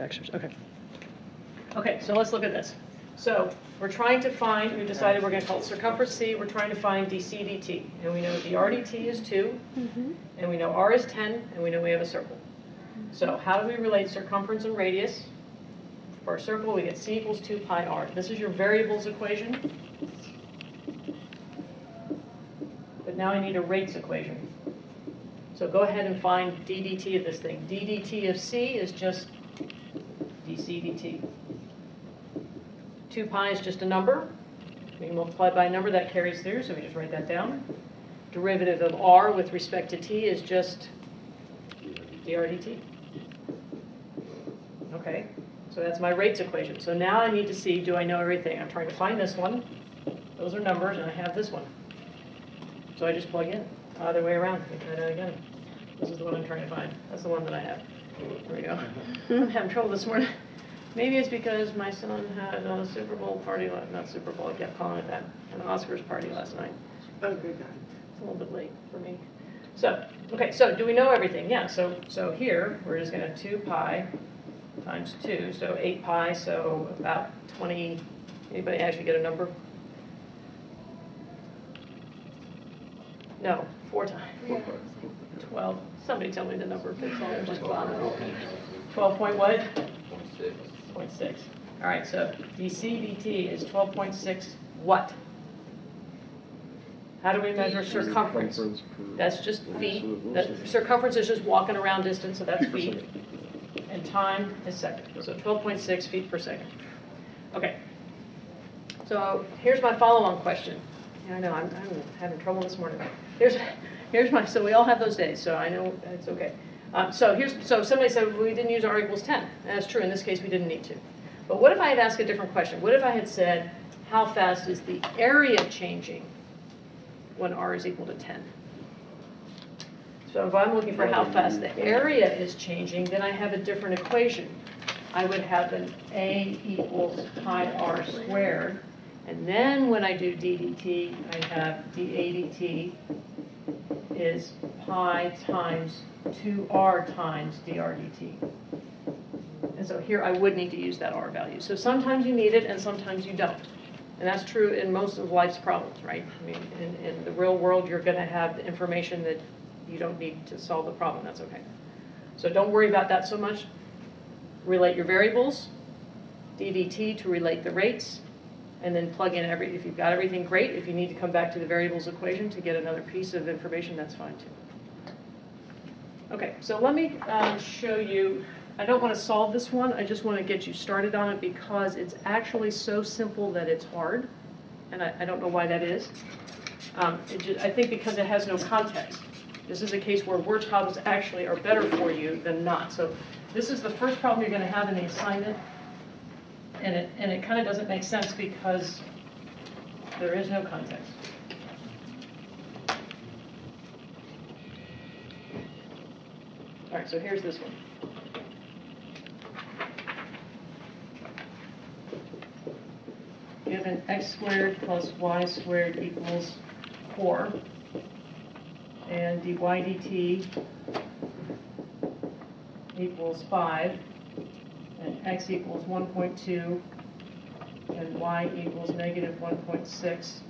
vectors. Okay. Okay, so let's look at this. So we're trying to find, we decided we're going to call it circumference C. We're trying to find dc dt. And we know dr dt is 2, and we know r is 10, and we know we have a circle. So how do we relate circumference and radius? For a circle, we get c equals 2 pi r. This is your variables equation. But now I need a rates equation. So go ahead and find d dt of this thing. d dt of c is just dc dt. 2 pi is just a number. We multiply by a number, that carries through, so we just write that down. Derivative of r with respect to t is just dr dt. Okay, so that's my rates equation. So now I need to see, do I know everything? I'm trying to find this one. Those are numbers, and I have this one. So I just plug in. Other way around. Let me try that again. This is the one I'm trying to find. That's the one that I have. There we go. I'm having trouble this morning. Maybe it's because my son had a Super Bowl party, not Super Bowl, I kept calling it that, an Oscars party last night. Oh, good God. It's a little bit late for me. So, okay, so do we know everything? Yeah, so here, we're just going to 2 pi times 2, so 8 pi, so about 20, anybody actually get a number? No, 4 times. 12. Somebody tell me the number. I'm just 12 point what? 0.6. All right, so dc dt is 12.6 what? How do we measure circumference? That's just feet. Circumference is just walking around distance, so that's feet. And time is second. So 12.6 feet per second. Okay. So here's my follow-on question. Yeah, I know, I'm having trouble this morning. Here's my, so we all have those days, so I know it's okay. So somebody said, well, we didn't use r equals 10. And that's true, in this case we didn't need to. But what if I had asked a different question? What if I had said, how fast is the area changing when r is equal to 10? So if I'm looking for how fast the area is changing, then I have a different equation. I would have an a equals pi r squared. And then when I do d dt, I have d a dt is pi times 2r times dr dt. And so here I would need to use that r value. So sometimes you need it and sometimes you don't. And that's true in most of life's problems, right? I mean, in the real world, you're going to have the information that you don't need to solve the problem. That's okay. So don't worry about that so much. Relate your variables, d dt to relate the rates, and then plug in if you've got everything, great. If you need to come back to the variables equation to get another piece of information, that's fine too. Okay, so let me show you. I don't want to solve this one. I just want to get you started on it because it's actually so simple that it's hard. And I don't know why that is. I think because it has no context. This is a case where word problems actually are better for you than not. So this is the first problem you're going to have in the assignment. And it kind of doesn't make sense because there is no context. All right, so here's this one. Given x squared plus y squared equals 4, and dy dt equals 5, and x equals 1.2, and y equals negative 1.6.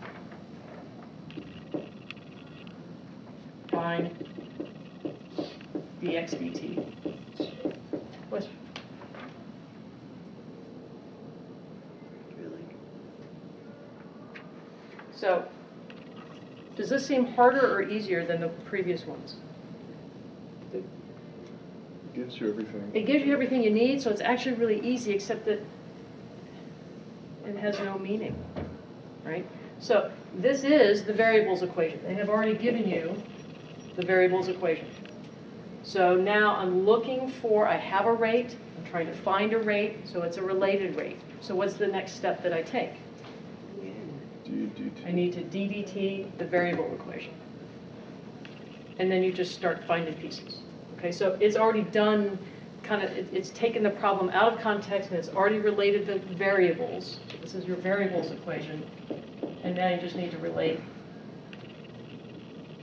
Find dx dt. Question? Really? So, does this seem harder or easier than the previous ones? It gives you everything. It gives you everything you need, so it's actually really easy, except that it has no meaning, right? So this is the variables equation. They have already given you the variables equation. So now I'm looking for, I have a rate, I'm trying to find a rate, so it's a related rate. So what's the next step that I take? I need to ddt the variable equation. And then you just start finding pieces. Okay, so it's already done, it's taken the problem out of context and it's already related the variables. This is your variables equation. And now you just need to relate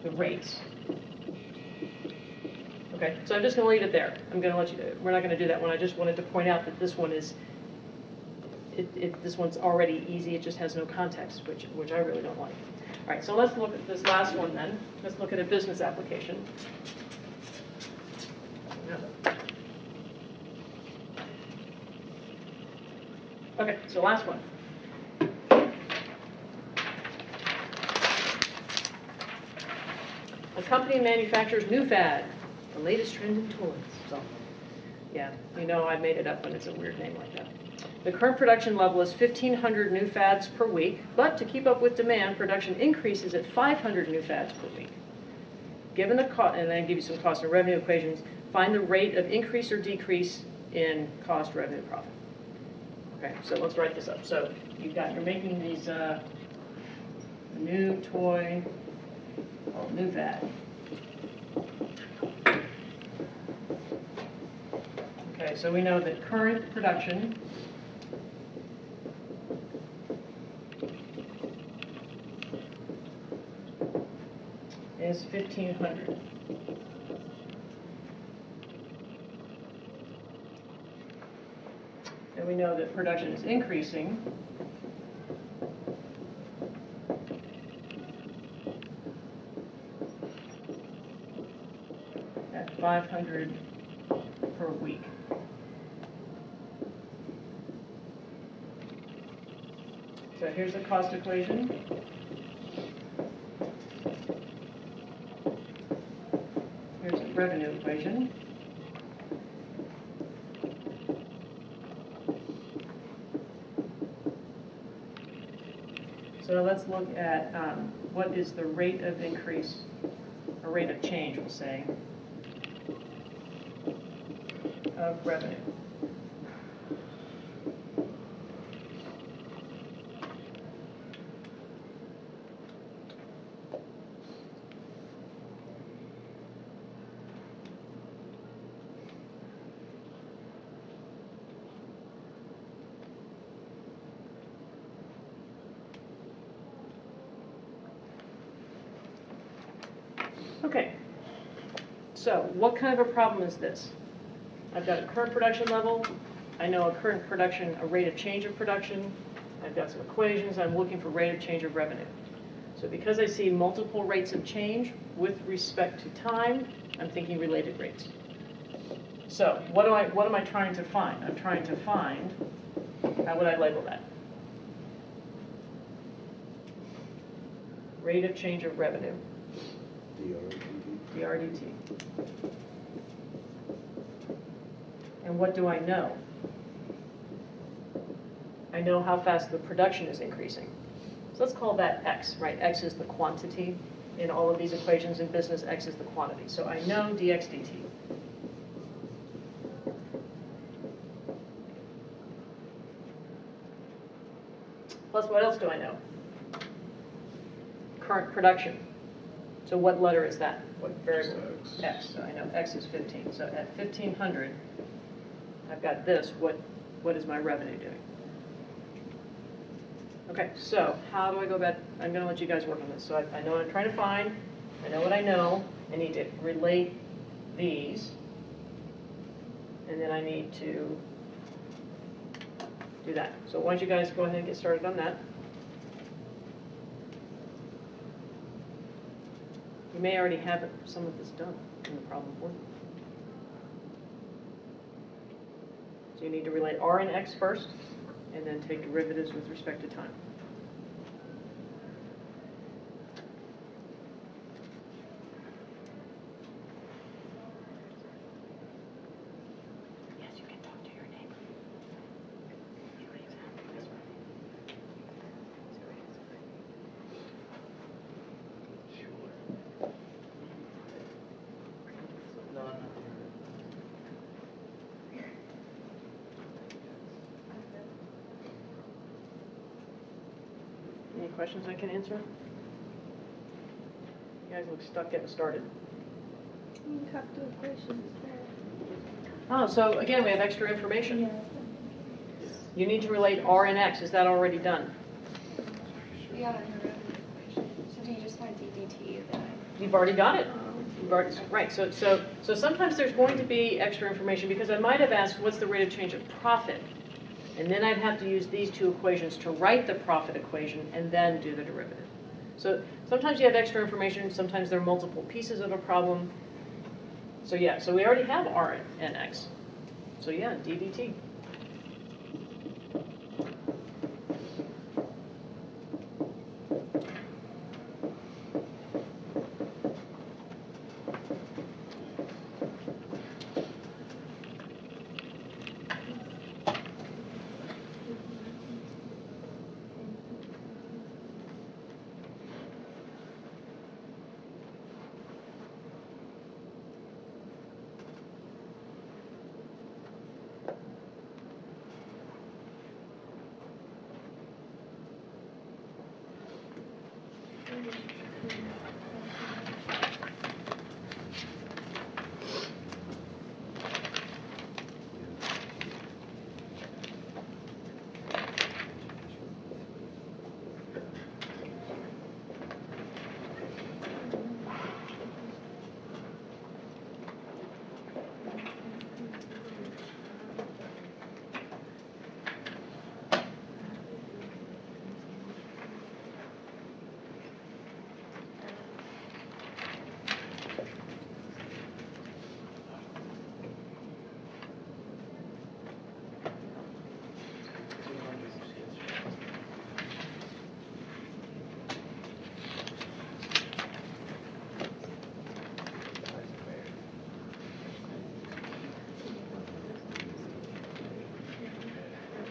the rates. Okay, so I'm just going to leave it there. I'm going to let you, we're not going to do that one. I just wanted to point out that this one is, this one's already easy. It just has no context, which I really don't like. All right, so let's look at this last one then. Let's look at a business application. Okay, so last one. A company manufactures new fad, the latest trend in toys. So, yeah, you know I made it up when it's a weird name like that. The current production level is 1,500 new fads per week, but to keep up with demand, production increases at 500 new fads per week. Given the cost, and then give you some cost and revenue equations, find the rate of increase or decrease in cost, revenue, profit. Okay, so let's write this up. So you're making these new toy, new fad. Okay, so we know that current production is 1,500. And we know that production is increasing at 500 per week. So here's the cost equation. Here's the revenue equation. So let's look at what is the rate of increase, or rate of change, we'll say, of revenue. Okay, so what kind of a problem is this? I've got a current production level. I know a current production, a rate of change of production. I've got some equations. I'm looking for rate of change of revenue. So because I see multiple rates of change with respect to time, I'm thinking related rates. So what am I trying to find? I'm trying to find, how would I label that? Rate of change of revenue. DRDT. And what do I know? I know how fast the production is increasing. So let's call that X, right? X is the quantity. In all of these equations in business, X is the quantity. So I know dx dt. Plus, what else do I know? Current production. So what letter is that? What variable? X. So I know X is 15. So at 1,500, I've got this. What is my revenue doing? Okay, so how do I go about, I'm going to let you guys work on this. So I know what I'm trying to find. I know what I know. I need to relate these. And then I need to do that. So why don't you guys go ahead and get started on that. You may already have some of this done in the problem board. So you need to relate R and X first, and then take derivatives with respect to time. Yes, you can talk to your neighbor. Any questions I can answer? You guys look stuck getting started. You have to equations there. Oh, so again, we have extra information. You need to relate R and X. Is that already done? We got it in the revenue equation. So do you just want ddt then? You've already got it. already, right, so sometimes there's going to be extra information, because I might have asked, what's the rate of change of profit? And then I'd have to use these two equations to write the profit equation and then do the derivative. So sometimes you have extra information, sometimes there are multiple pieces of a problem. So yeah, so we already have R and X. So yeah, ddt.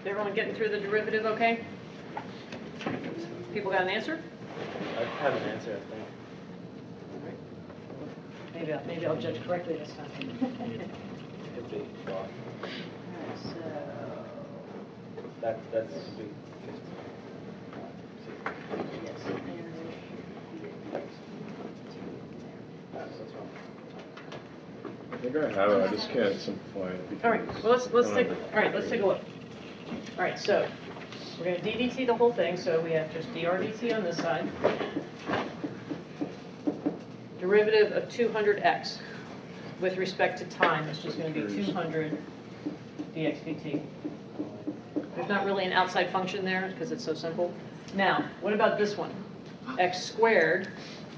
Everyone getting through the derivative okay? People got an answer? I have an answer, I think. Maybe I'll judge correctly this time. Could be wrong. So, That's be 15. yes. That's wrong. I think I have it, I just can't simplify it. All right, well, let's take a look. All right, so we're going to ddt the whole thing, so we have just drdt on this side. Derivative of 200x with respect to time is just going to be 200 dx dt. There's not really an outside function there because it's so simple. Now, what about this one? X squared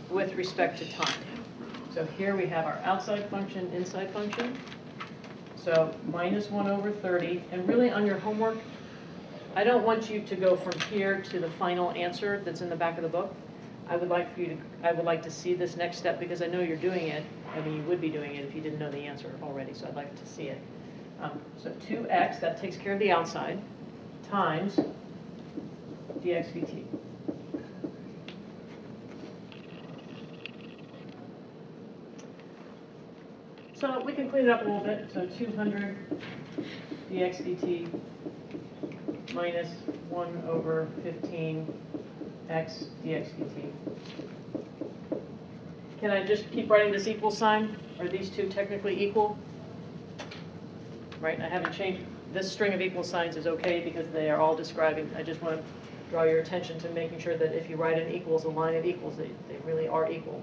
with respect to time. So here we have our outside function, inside function. So minus 1 over 30, and really on your homework, I don't want you to go from here to the final answer that's in the back of the book. I would like to see this next step because I know you're doing it. I mean, you would be doing it if you didn't know the answer already, so I'd like to see it. So 2x, that takes care of the outside, times dx dt. So we can clean it up a little bit. So 200 dx dt minus 1 over 15 x dx dt. Can I just keep writing this equal sign? Are these two technically equal? Right, I haven't changed. This string of equal signs is okay because they are all describing. I just want to draw your attention to making sure that if you write an equals, a line of equals, they really are equal.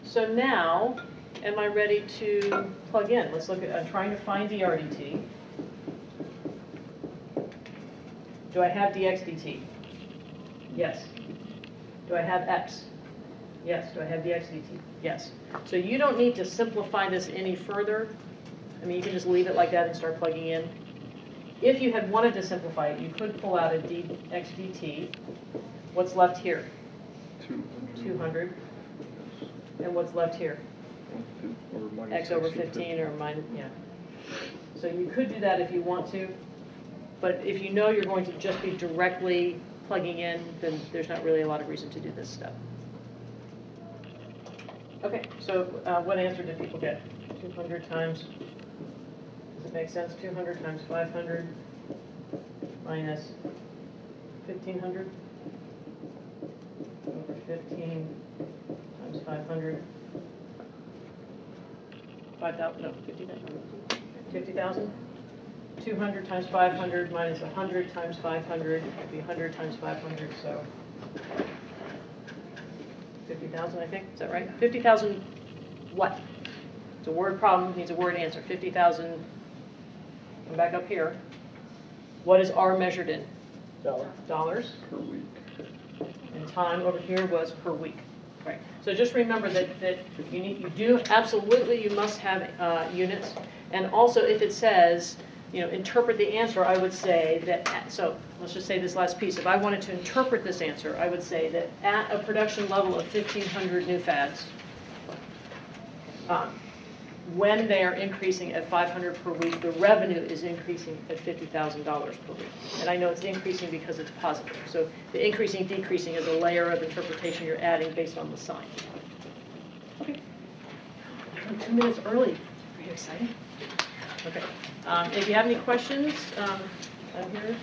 So now, am I ready to plug in? Let's look at, I'm trying to find drdt. Do I have dx dt? Yes. Do I have x? Yes. Do I have dx dt? Yes. So you don't need to simplify this any further. I mean, you can just leave it like that and start plugging in. If you had wanted to simplify it, you could pull out a dx dt. What's left here? 200. And what's left here? X over 15 or minus, yeah. So you could do that if you want to. But if you know you're going to just be directly plugging in, then there's not really a lot of reason to do this step. Okay, so what answer did people get? 200 times, does it make sense? 200 times 500 minus 1500 over 15 times 500. 5,000, no, 50,000. 50,000? 200 times 500 minus 100 times 500 would be 100 times 500, so 50,000, I think. Is that right? 50,000 what? It's a word problem, needs a word answer. 50,000, come back up here. What is R measured in? Dollars. Per week. And time over here was per week. Right. So just remember that you must have units. And also if it says, interpret the answer, I would say that, so let's just say this last piece. If I wanted to interpret this answer, I would say that at a production level of 1,500 new fads, when they are increasing at 500 per week, the revenue is increasing at $50,000 per week. And I know it's increasing because it's positive. So the increasing, decreasing is a layer of interpretation you're adding based on the sign. Okay. I'm 2 minutes early. Are you excited? Okay. If you have any questions, I'm here.